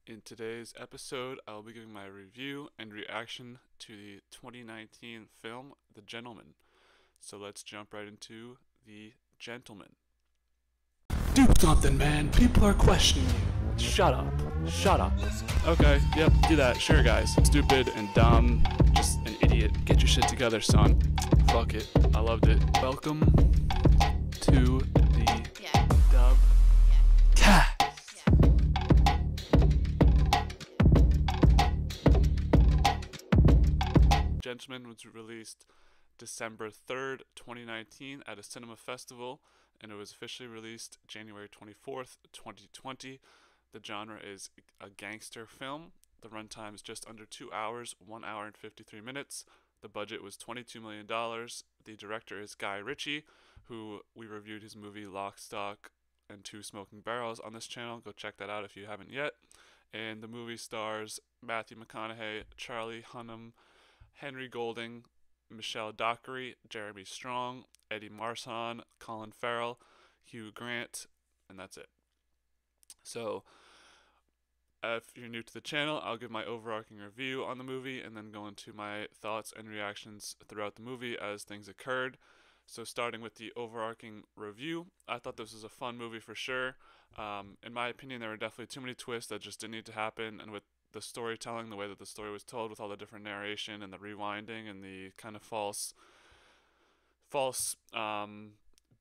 In today's episode, I'll be giving my review and reaction to the 2019 film The Gentleman. So let's jump right into The Gentleman. Do something, man. People are questioning you. Shut up. Shut up. Okay, yep, do that. Sure, guys. Stupid and dumb, just an idiot. Get your shit together, son. Fuck it. I loved it. Welcome to the dub cast. Gentleman was released December 3rd, 2019 at a cinema festival, and it was officially released January 24th, 2020. The genre is a gangster film. The runtime is just under 2 hours, 1 hour and 53 minutes. The budget was $22 million. The director is Guy Ritchie, who we reviewed his movie Lock, Stock, and Two Smoking Barrels on this channel. Go check that out if you haven't yet. And the movie stars Matthew McConaughey, Charlie Hunnam, Henry Golding, Michelle Dockery, Jeremy Strong, Eddie Marsan, Colin Farrell, Hugh Grant, and that's it. So, if you're new to the channel, I'll give my overarching review on the movie and then go into my thoughts and reactions throughout the movie as things occurred. So, starting with the overarching review, I thought this was a fun movie for sure. In my opinion, there were definitely too many twists that just didn't need to happen, and with the storytelling, the way that the story was told, with all the different narration and the rewinding and the kind of false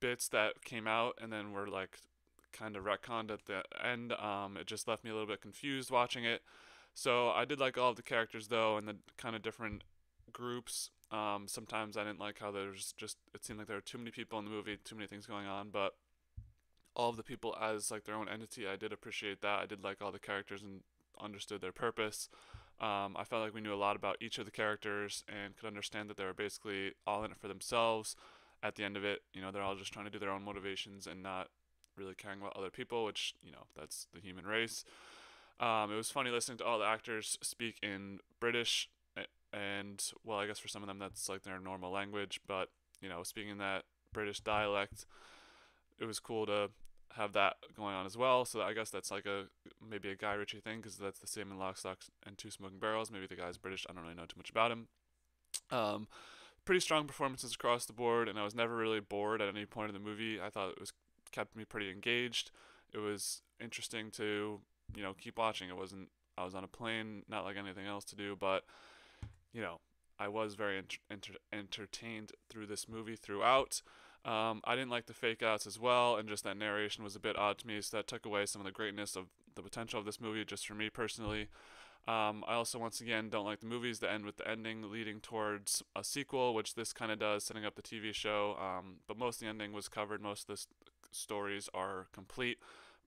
bits that came out and then were like kind of retconned at the end. It just left me a little bit confused watching it. So I did like all of the characters though, and the kind of different groups. Sometimes I didn't like how it seemed like there were too many people in the movie, too many things going on, but all of the people as like their own entity, I did appreciate that. I did like all the characters and understood their purpose. I felt like we knew a lot about each of the characters and could understand that they were basically all in it for themselves. At the end of it, they're all just trying to do their own motivations and not really caring about other people, which, that's the human race. It was funny listening to all the actors speak in British, and, well, I guess for some of them that's like their normal language, but, speaking in that British dialect, it was cool to have that going on as well. So I guess that's like maybe a Guy Ritchie thing, because that's the same in Lock, Stock, and Two Smoking Barrels. Maybe the guy's British. I don't really know too much about him. Um, Pretty strong performances across the board, and I was never really bored at any point in the movie. I thought it was kept me pretty engaged. It was interesting to keep watching. It wasn't I was on a plane, not like anything else to do, but you know I was very entertained through this movie throughout. I didn't like the fake outs as well, and just that narration was a bit odd to me, so that took away some of the greatness of the potential of this movie, just for me personally. I also, once again, don't like the movies that end with the ending leading towards a sequel, which this kind of does, setting up the TV show. But most of the ending was covered, most of the stories are complete.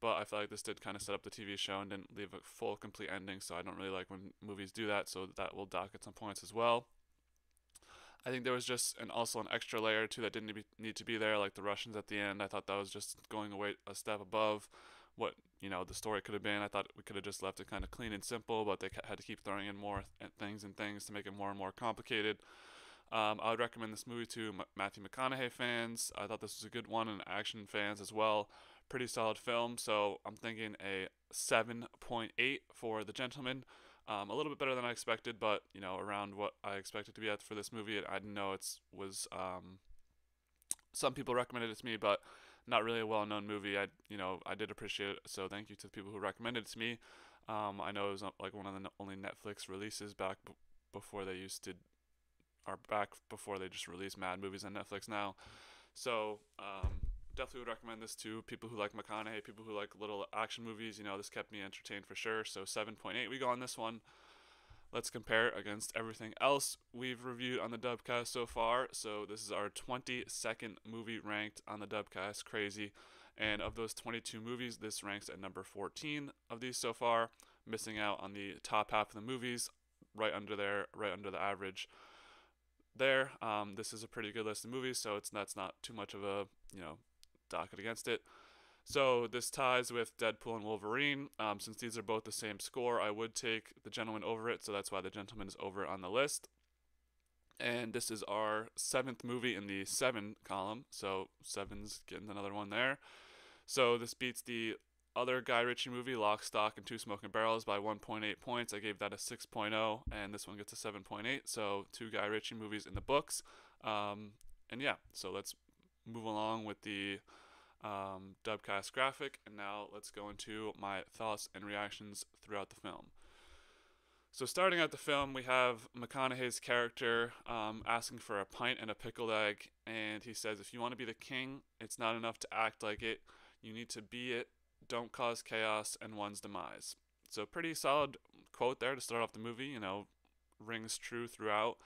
But I feel like this did kind of set up the TV show and didn't leave a full, complete ending, so I don't really like when movies do that, so that will dock at some points as well. I think there was just also an extra layer too that didn't need to be there, like the Russians at the end. I thought that was just going away a step above what the story could have been. I thought we could have just left it kind of clean and simple, but they had to keep throwing in more things and things to make it more and more complicated. I would recommend this movie to Matthew McConaughey fans. I thought this was a good one, and action fans as well. Pretty solid film, so I'm thinking a 7.8 for The Gentleman. A little bit better than I expected, but around what I expected to be at for this movie. I didn't know it was. Some people recommended it to me, but not really a well-known movie. I did appreciate it, so thank you to the people who recommended it to me. I know it was like one of the only Netflix releases before they used to, or back before they just release mad movies on Netflix now. So definitely would recommend this to people who like McConaughey, people who like little action movies. This kept me entertained for sure. So 7.8 we go on this one. Let's compare it against everything else we've reviewed on the Dubcast so far. So this is our 22nd movie ranked on the Dubcast. Crazy. And of those 22 movies, this ranks at number 14 of these so far, missing out on the top half of the movies, right under the average there. This is a pretty good list of movies, so that's not too much of a docket against it. So this ties with Deadpool and Wolverine. Since these are both the same score, I would take The Gentleman over it, so that's why The Gentleman is over on the list. And this is our 7th movie in the 7 column, so 7's getting another one there. So this beats the other Guy Ritchie movie, Lock, Stock, and Two Smoking Barrels, by 1.8 points. I gave that a 6.0, and this one gets a 7.8. So two Guy Ritchie movies in the books. Um, and yeah, so let's move along with the dubcast graphic, and now let's go into my thoughts and reactions throughout the film. So starting out the film, we have McConaughey's character asking for a pint and a pickled egg, and he says, "If you want to be the king, it's not enough to act like it. You need to be it. Don't cause chaos and one's demise." So pretty solid quote there to start off the movie. Rings true throughout.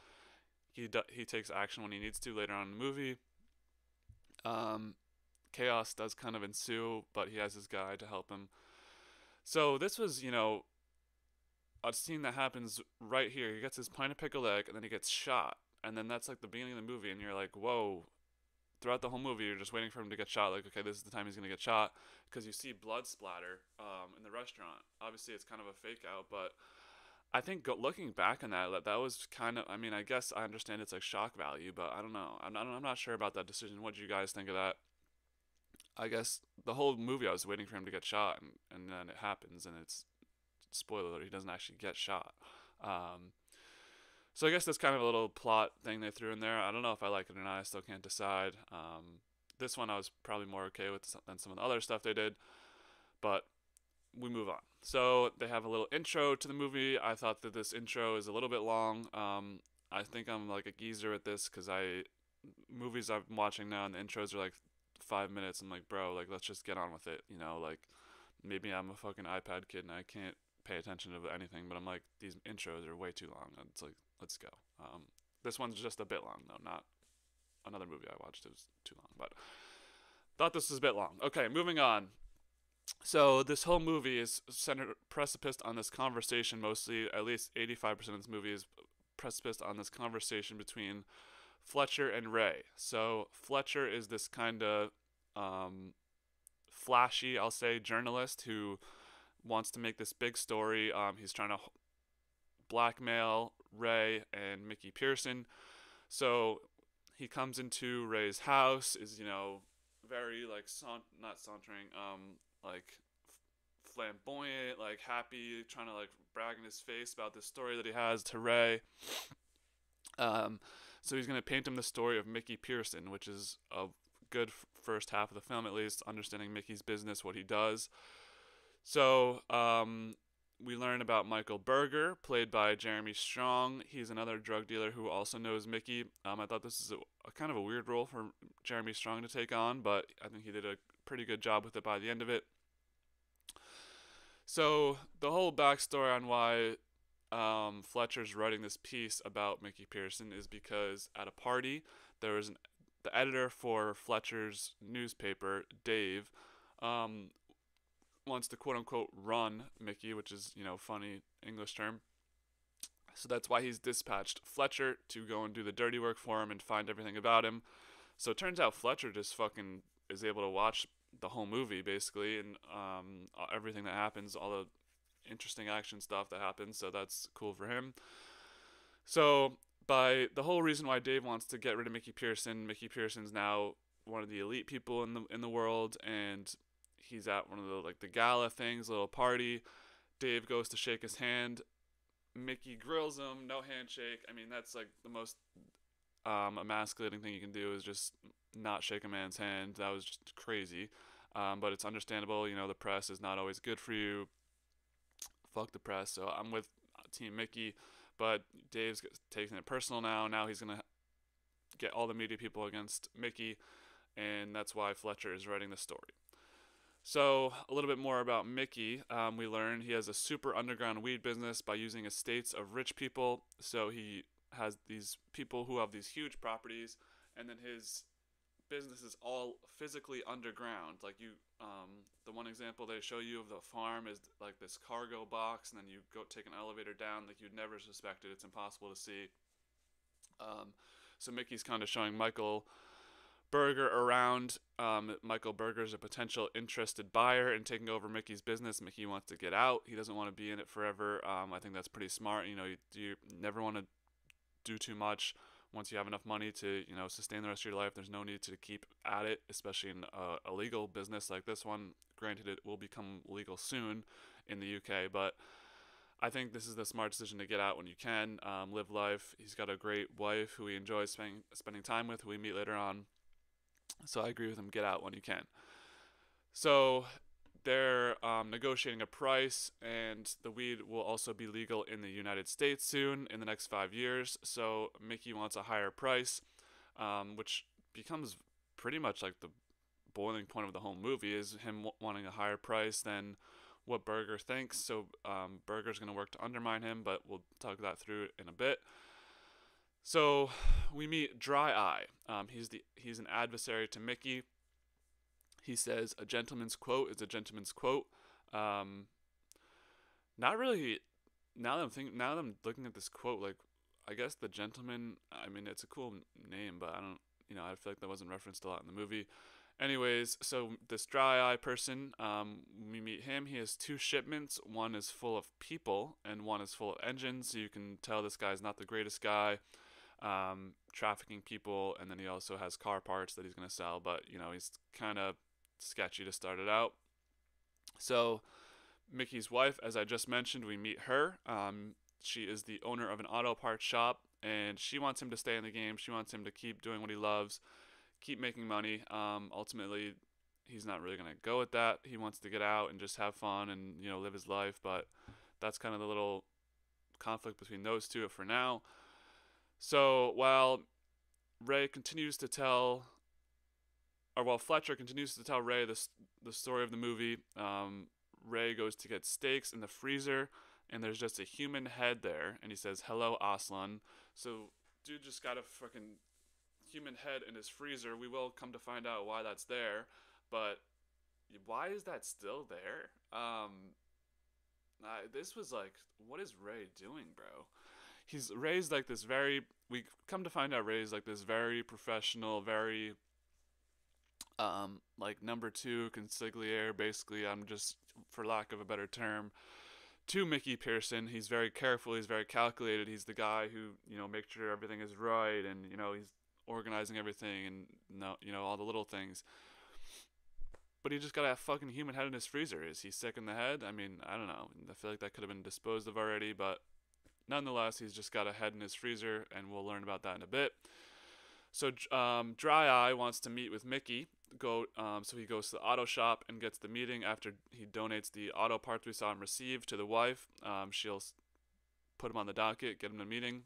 He takes action when he needs to later on in the movie. Um, Chaos does kind of ensue, but he has his guy to help him. So this was, a scene that happens right here. He gets his pint of pickled egg, and then he gets shot. And then that's like the beginning of the movie, and you're like, whoa. Throughout the whole movie, you're just waiting for him to get shot. Like, okay, this is the time he's going to get shot. Because you see blood splatter in the restaurant. Obviously, it's kind of a fake out, but I think looking back on that was kind of, I mean, I guess I understand it's like shock value, but I don't know. I'm not sure about that decision. What did you guys think of that? I guess the whole movie I was waiting for him to get shot, and then it happens, and it's spoiler alert, he doesn't actually get shot. So I guess that's kind of a little plot thing they threw in there. I don't know if I like it or not. I still can't decide. This one I was probably more okay with than some of the other stuff they did, but we move on. So they have a little intro to the movie. I thought that this intro is a little bit long. I think I'm like a geezer at this because movies I'm watching now and the intros are like 5 minutes. I'm like, bro, like let's just get on with it. Like maybe I'm a fucking iPad kid and I can't pay attention to anything, but I'm like, these intros are way too long. It's like, let's go. This one's just a bit long though, not another movie I watched. It was too long, but thought this was a bit long. Okay, moving on. So this whole movie is centered precipice on this conversation. Mostly, at least 85% of this movie is precipice on this conversation between Fletcher and Ray. So Fletcher is this kind of flashy, I'll say, journalist who wants to make this big story. He's trying to blackmail Ray and Mickey Pearson. So he comes into Ray's house, is very like not sauntering, like flamboyant, like happy, trying to like brag in his face about this story that he has to Ray. So he's gonna paint him the story of Mickey Pearson, which is a good first half of the film at least, understanding Mickey's business, what he does. So we learn about Michael Berger, played by Jeremy Strong. He's another drug dealer who also knows Mickey. I thought this is a kind of a weird role for Jeremy Strong to take on, but I think he did a pretty good job with it by the end of it. So the whole backstory on why Fletcher's writing this piece about Mickey Pearson is because at a party there was the editor for Fletcher's newspaper, Dave, wants to quote unquote run Mickey, which is funny English term. So that's why he's dispatched Fletcher to go and do the dirty work for him and find everything about him. So it turns out Fletcher just fucking is able to watch the whole movie basically, and everything that happens, all the interesting action stuff that happens. So that's cool for him. So by the whole reason why Dave wants to get rid of Mickey Pearson's now one of the elite people in the world, and he's at one of the gala things, little party. Dave goes to shake his hand. Mickey grills him, no handshake. I mean, that's like the most emasculating thing you can do is just not shake a man's hand. That was just crazy. But it's understandable. The press is not always good for you. Fuck the press. So I'm with Team Mickey. But Dave's taking it personal now. Now he's going to get all the media people against Mickey. And that's why Fletcher is writing the story. So a little bit more about Mickey. We learn he has a super underground weed business by using estates of rich people. So he has these people who have these huge properties, and then his business is all physically underground. Like the one example they show you of the farm is like this cargo box, and then you go take an elevator down. Like you'd never suspect it. It's impossible to see. So Mickey's kind of showing Michael Berger around. Michael Berger is a potential interested buyer in taking over Mickey's business. Mickey wants to get out. He doesn't want to be in it forever. I think that's pretty smart. You never want to do too much Once you have enough money to, sustain the rest of your life, there's no need to keep at it, especially in a legal business like this one. Granted, it will become legal soon in the UK, but I think this is the smart decision to get out when you can, live life. He's got a great wife who he enjoys spending time with, who we meet later on. So I agree with him. Get out when you can. So they're negotiating a price, and the weed will also be legal in the United States soon, in the next 5 years. So Mickey wants a higher price, which becomes pretty much like the boiling point of the whole movie is him wanting a higher price than what Burger thinks. So Burger's going to work to undermine him, but we'll talk that through in a bit. So we meet Dry Eye. He's an adversary to Mickey. He says a gentleman's quote is a gentleman's quote. Um, Not really. Now that I'm looking at this quote, like I guess the gentleman. I mean, it's a cool name, but I don't. I feel like that wasn't referenced a lot in the movie. Anyways, so this Dry Eye person, we meet him. He has two shipments. One is full of people, and one is full of engines. So you can tell this guy's not the greatest guy, trafficking people, and then he also has car parts that he's gonna sell. But he's kind of sketchy to start it out. So Mickey's wife, as I just mentioned, we meet her. She is the owner of an auto parts shop, and she wants him to stay in the game. She wants him to keep doing what he loves, keep making money. Ultimately, he's not really gonna go with that. He wants to get out and just have fun and live his life. But that's kind of the little conflict between those two for now. So while Ray continues to tell, or while Fletcher continues to tell Ray the story of the movie, Ray goes to get steaks in the freezer, and there's just a human head there, and he says, "Hello, Aslan." So, dude just got a fucking human head in his freezer. We will come to find out why that's there, but why is that still there? This was like, what is Ray doing, bro? He's Ray's like this very. We come to find out Ray's like this very professional, very like number two consigliere. Basically, I'm just, for lack of a better term, to Mickey Pearson. He's very careful. He's very calculated. He's the guy who makes sure everything is right, and he's organizing everything, and all the little things. But he just got a fucking human head in his freezer. Is he sick in the head? I mean, I don't know. I feel like that could have been disposed of already, but nonetheless, he's just got a head in his freezer, and we'll learn about that in a bit. So Dry Eye wants to meet with Mickey. So he goes to the auto shop and gets the meeting after he donates the auto parts we saw him receive to the wife. She'll put him on the docket, get him a meeting.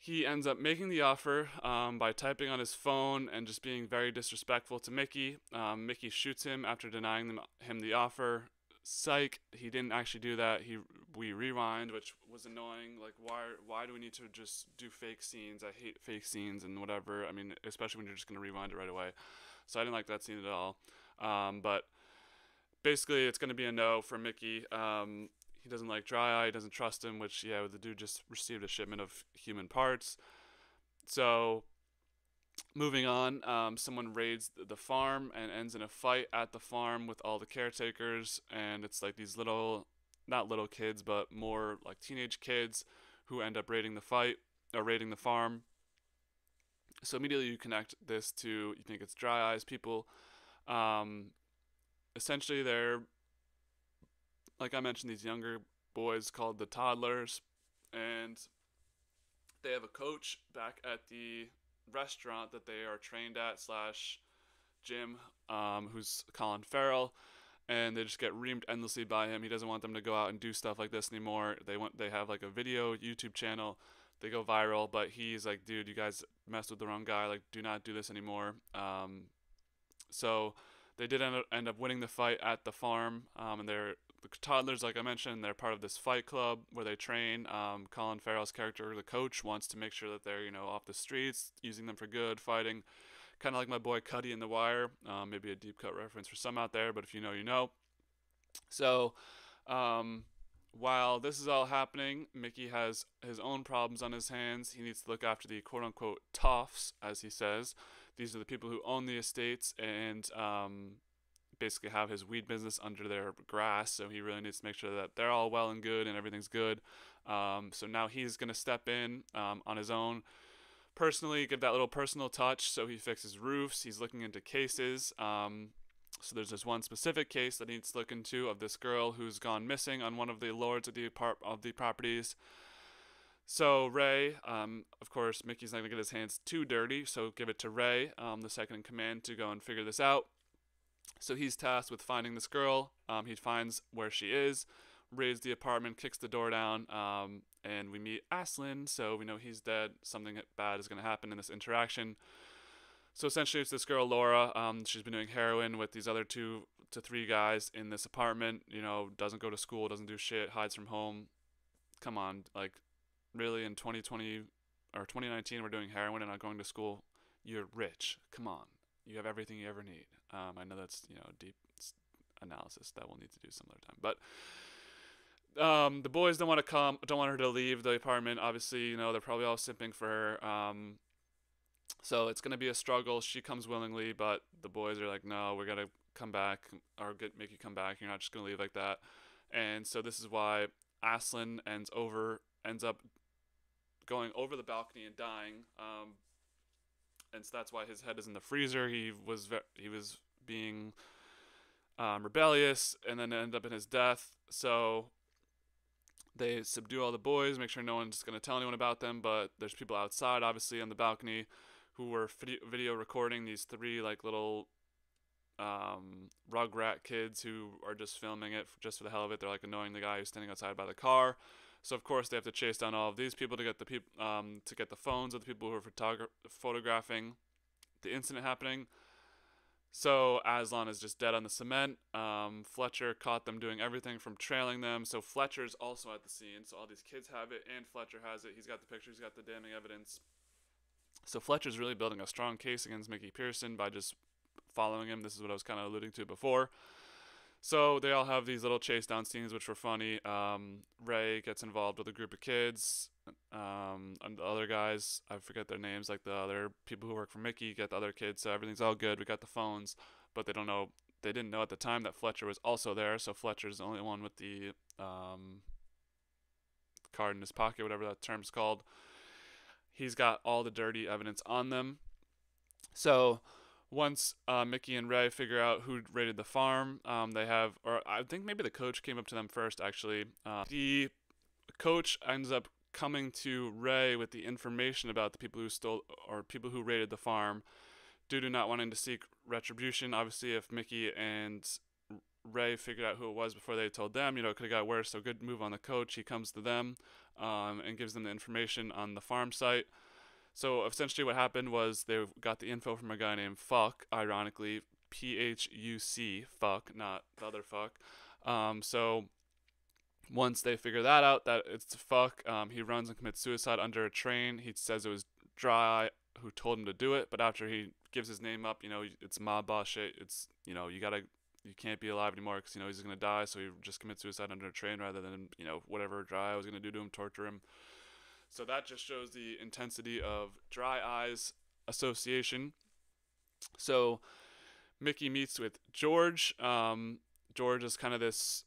He ends up making the offer by typing on his phone and just being very disrespectful to Mickey. Mickey shoots him after denying him the offer. Psych, he didn't actually do that. We rewind, which was annoying. Like, why do we need to just do fake scenes? I hate fake scenes and whatever. I mean, especially when you're just gonna rewind it right away. So I didn't like that scene at all. But basically, it's gonna be a no for Mickey. He doesn't like Dry Eye. He doesn't trust him. Which, yeah, the dude just received a shipment of human parts. So moving on, someone raids the farm and ends in a fight at the farm with all the caretakers, and it's like these not little kids, but more like teenage kids who end up raiding the farm. So immediately you connect this to, you think it's Dry Eye's people. Essentially, they're, like I mentioned, these younger boys called the toddlers, and they have a coach back at the restaurant that they are trained at slash gym, who's Colin Farrell, and they just get reamed endlessly by him. He doesn't want them to go out and do stuff like this anymore. They have like a video YouTube channel. They go viral, but he's like, dude, you guys messed with the wrong guy. Like, do not do this anymore. So they did end up winning the fight at the farm, and they're the toddlers, like I mentioned. They're part of this fight club where they train. Colin Farrell's character, the coach, wants to make sure that they're off the streets, using them for good, fighting, kind of like my boy Cuddy in The Wire. Maybe a deep cut reference for some out there, but if you know, you know. So while this is all happening, Mickey has his own problems on his hands. He needs to look after the quote unquote toffs, as he says. These are the people who own the estates and basically have his weed business under their grass. So he really needs to make sure that they're all well and good and everything's good. So now he's going to step in on his own, personally give that little personal touch. So he fixes roofs. He's looking into cases. So there's this one specific case that he needs to look into of this girl who's gone missing on one of the lords of the properties. So Ray, of course, Mickey's not gonna get his hands too dirty, so give it to Ray, the second in command, to go and figure this out. So he's tasked with finding this girl. He finds where she is, raids the apartment, kicks the door down, and we meet Aslan. So we know he's dead. Something bad is gonna happen in this interaction. So essentially, it's this girl Laura. She's been doing heroin with these other 2 to 3 guys in this apartment. Doesn't go to school, doesn't do shit, hides from home. Come on, like, really, in 2020 or 2019 we're doing heroin and not going to school? You're rich. Come on, you have everything you ever need. I know that's deep analysis that we'll need to do some other time, but the boys don't want her to leave the apartment. Obviously, they're probably all simping for her. So it's gonna be a struggle. She comes willingly, but the boys are like, no, we're gonna come back or make you come back. You're not just gonna leave like that. And so this is why Aslan ends up going over the balcony and dying. And so that's why his head is in the freezer. He was being rebellious, and then ended up in his death. So they subdue all the boys, make sure no one's going to tell anyone about them, but there's people outside, obviously, on the balcony who were video recording these 3, like, little rugrat kids who are just filming it just for the hell of it. They're, like, annoying the guy who's standing outside by the car. So, of course, they have to chase down all of these people to get the phones of the people who are photographing the incident happening. So Aslan is just dead on the cement. Fletcher caught them doing everything from trailing them. So Fletcher's also at the scene. So all these kids have it, and Fletcher has it. He's got the pictures. He's got the damning evidence. So Fletcher's really building a strong case against Mickey Pearson by just following him. This is what I was kind of alluding to before. So they all have these little chase down scenes, which were funny. Ray gets involved with a group of kids. And the other guys, I forget their names, like the other people who work for Mickey, get the other kids. So everything's all good. We got the phones, but they didn't know at the time that Fletcher was also there. So Fletcher's the only one with the card in his pocket, whatever that term's called. He's got all the dirty evidence on them. So once Mickey and Ray figure out who raided the farm, or I think maybe the coach came up to them first, actually. The coach ends up coming to Ray with the information about the people who stole or people who raided the farm, due to not wanting to seek retribution. Obviously, if Mickey and Ray figured out who it was before they told them, it could have got worse. So good move on the coach. He comes to them and gives them the information on the farm site. So essentially what happened was they got the info from a guy named Fuck, ironically, Phuc, Fuck, not the other Fuck. So once they figure that out, that it's Fuck, he runs and commits suicide under a train. He says it was Dry who told him to do it, but after he gives his name up, it's mob boss shit. It's, you can't be alive anymore because, he's going to die, so he just commits suicide under a train rather than, whatever Dry was going to do to him, torture him. So that just shows the intensity of Dry Eye's association. So Mickey meets with George. George is kind of this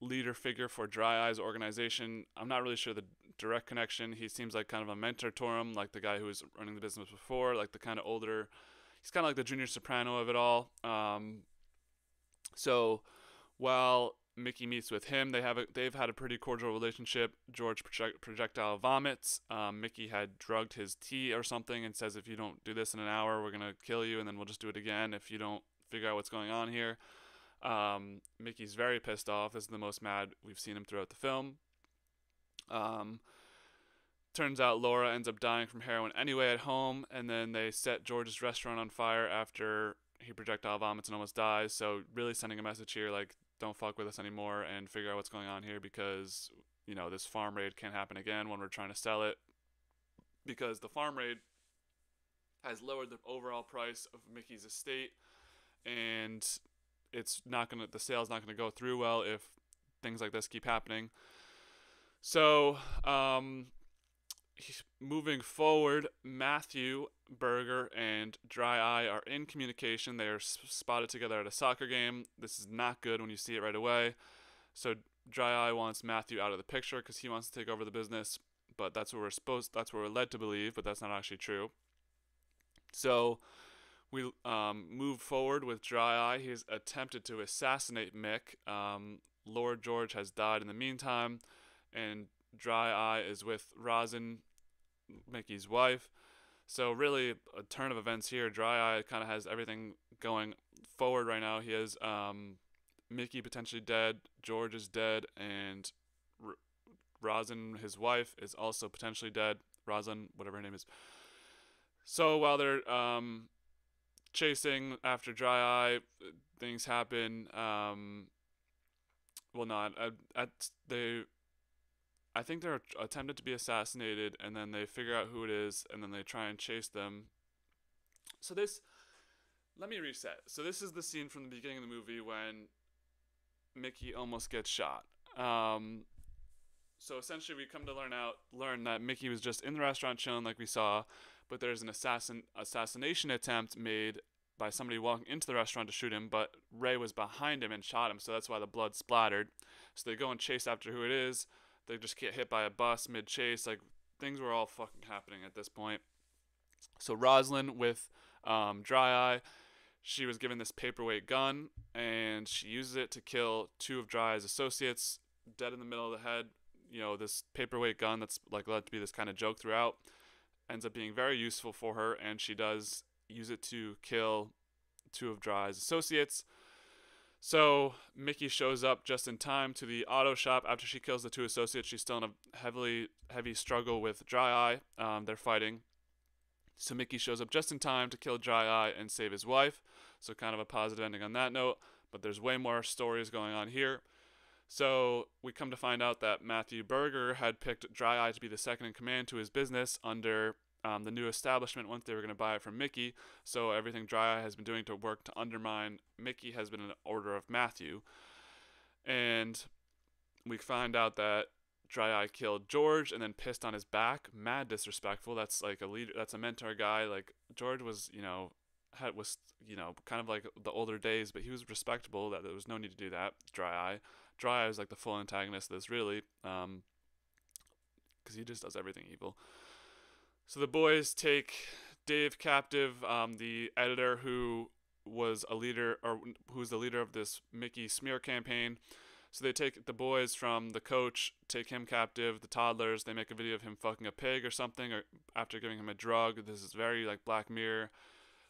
leader figure for Dry Eye's organization. I'm not really sure the direct connection. He seems like kind of a mentor to him, like the guy who was running the business before, like the kind of older. He's kind of like the junior soprano of it all. So while Mickey meets with him, they've had a pretty cordial relationship. George projectile vomits. Mickey had drugged his tea or something and says, if you don't do this in an hour, we're gonna kill you, and then we'll just do it again if you don't figure out what's going on here. Mickey's very pissed off. This is the most mad we've seen him throughout the film. Turns out Laura ends up dying from heroin anyway at home, and then they set George's restaurant on fire after he projectile vomits and almost dies. So really sending a message here, like, don't fuck with us anymore and figure out what's going on here, because this farm raid can't happen again when we're trying to sell it, because the farm raid has lowered the overall price of Mickey's estate, and the sale's not gonna go through well if things like this keep happening. So moving forward, Matthew, Berger, and Dry Eye are in communication. They are spotted together at a soccer game. This is not good when you see it right away. So Dry Eye wants Matthew out of the picture because he wants to take over the business. but that's what we're led to believe, but that's not actually true. So we move forward with Dry Eye. He's attempted to assassinate Mick. Lord George has died in the meantime, and Dry Eye is with Rosin, Mickey's wife. So really, a turn of events here. Dry Eye kind of has everything going forward right now. He has Mickey potentially dead, George is dead, and R- Rosin, his wife, is also potentially dead. Rosin, whatever her name is. So while they're chasing after Dry Eye, things happen. Well, not at they. I think they're attempted to be assassinated, and then they figure out who it is, and then they try and chase them. So this, let me reset. So this is the scene from the beginning of the movie when Mickey almost gets shot. So essentially, we come to learn that Mickey was just in the restaurant chilling, like we saw, but there's an assassination attempt made by somebody walking into the restaurant to shoot him, but Ray was behind him and shot him, so that's why the blood splattered. So they go and chase after who it is. They just get hit by a bus mid chase. Like, things were all fucking happening at this point. So Roslyn with Dry Eye, she was given this paperweight gun, and she uses it to kill two of Dry Eye's associates, dead in the middle of the head. This paperweight gun that's like led to be this kind of joke throughout ends up being very useful for her, and she does use it to kill two of Dry Eye's associates. So Mickey shows up just in time to the auto shop after she kills the two associates. She's still in a heavy struggle with Dry Eye. They're fighting. So Mickey shows up just in time to kill Dry Eye and save his wife. So kind of a positive ending on that note. But there's way more stories going on here. So we come to find out that Matthew Berger had picked Dry Eye to be the second in command to his business under the new establishment once they were going to buy it from Mickey. So everything Dry Eye has been doing to work to undermine Mickey has been in order of Matthew. And we find out that Dry Eye killed George and then pissed on his back. Mad disrespectful. That's like a leader. That's a mentor guy. Like George was, kind of like the older days, but he was respectable. That there was no need to do that. Dry Eye is like the full antagonist of this, really, because he just does everything evil. So the boys take Dave captive, the editor who was a leader, or who's the leader of this Mickey smear campaign. So they take the boys from the coach, take him captive, the toddlers. They make a video of him fucking a pig or something, or after giving him a drug. This is very like Black Mirror.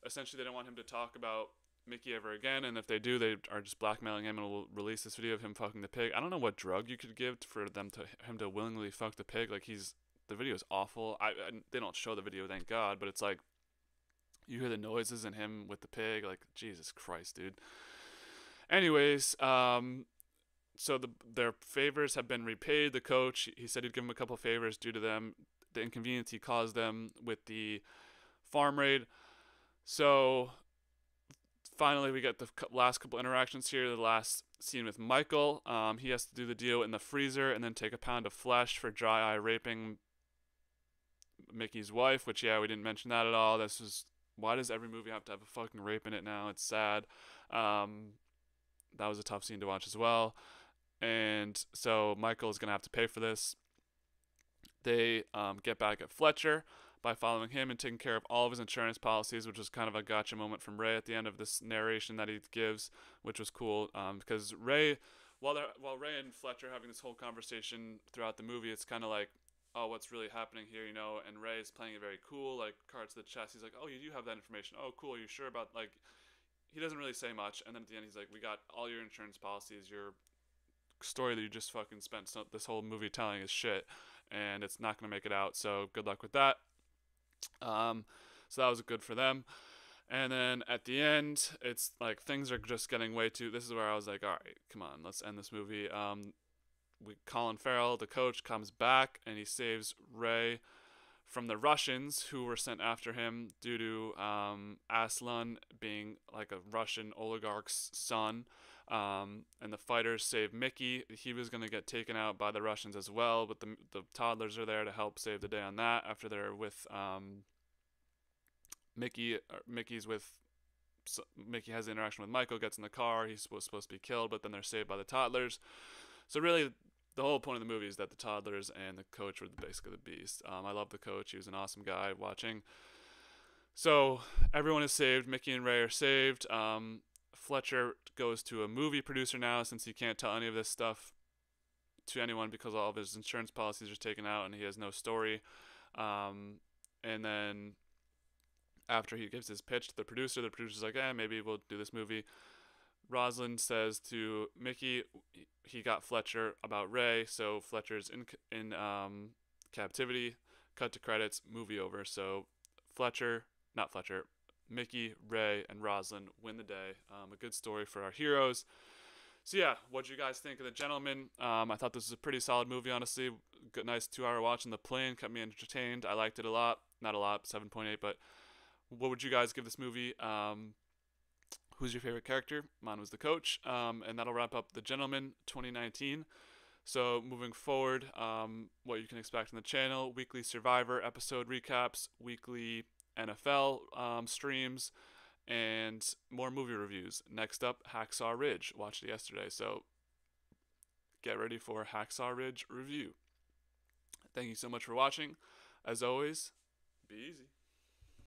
Essentially, they don't want him to talk about Mickey ever again, and if they do, they are just blackmailing him and will release this video of him fucking the pig. I don't know what drug you could give for him to willingly fuck the pig. Like the video is awful. They don't show the video, thank God, but it's like you hear the noises and him with the pig. Like Jesus Christ, dude. Anyways, so their favors have been repaid. The coach, he said he'd give them a couple favors due to the inconvenience he caused them with the farm raid. So finally, we get the last couple interactions here. The last scene with Michael. He has to do the deal in the freezer and then take a pound of flesh for Dry Eye raping Mickey's wife, which, yeah, we didn't mention that at all. Why does every movie have to have a fucking rape in it now? It's sad. That was a tough scene to watch as well. And so Michael is going to have to pay for this. They get back at Fletcher by following him and taking care of all of his insurance policies, which was kind of a gotcha moment from Ray at the end of this narration that he gives, which was cool. Because Ray, while Ray and Fletcher are having this whole conversation throughout the movie, it's kind of like, oh, what's really happening here, And Ray is playing it very cool, like cards to the chest. He's like, oh, you do have that information. Oh, cool. Are you sure about, like, he doesn't really say much. And then at the end, he's like, we got all your insurance policies. Your story that you just fucking spent this whole movie telling is shit, and it's not going to make it out. So good luck with that. So that was good for them. And then at the end, it's like things are just getting way too. This is where I was like, all right, come on, let's end this movie. Colin Farrell, the coach, comes back and he saves Ray from the Russians who were sent after him due to Aslan being like a Russian oligarch's son. And the fighters save Mickey. He was going to get taken out by the Russians as well, but the toddlers are there to help save the day on that after they're with Mickey. Mickey has an interaction with Michael, gets in the car. He's supposed to be killed, but then they're saved by the toddlers. So really, the whole point of the movie is that the toddlers and the coach were basically the beast. I love the coach. He was an awesome guy watching. So everyone is saved. Mickey and Ray are saved. Fletcher goes to a movie producer now since he can't tell any of this stuff to anyone because all of his insurance policies are taken out and he has no story. And then after he gives his pitch to the producer's like, maybe we'll do this movie. Rosalind says to Mickey, he got Fletcher about Ray, so Fletcher's in captivity. Cut to credits, movie over. So Fletcher, not Fletcher, Mickey, Ray, and Rosalind win the day. A good story for our heroes. So yeah, what do you guys think of The Gentleman? I thought this was a pretty solid movie, honestly. Good, nice 2 hour watch on the plane, kept me entertained. I liked it a lot. Not a lot, 7.8, but what would you guys give this movie? Who's your favorite character? Mine was the coach. And that'll wrap up The Gentleman 2019. So moving forward, what you can expect on the channel: weekly Survivor episode recaps, weekly NFL streams, and more movie reviews. Next up, Hacksaw Ridge. Watched it yesterday, so get ready for Hacksaw Ridge review. Thank you so much for watching. As always, be easy.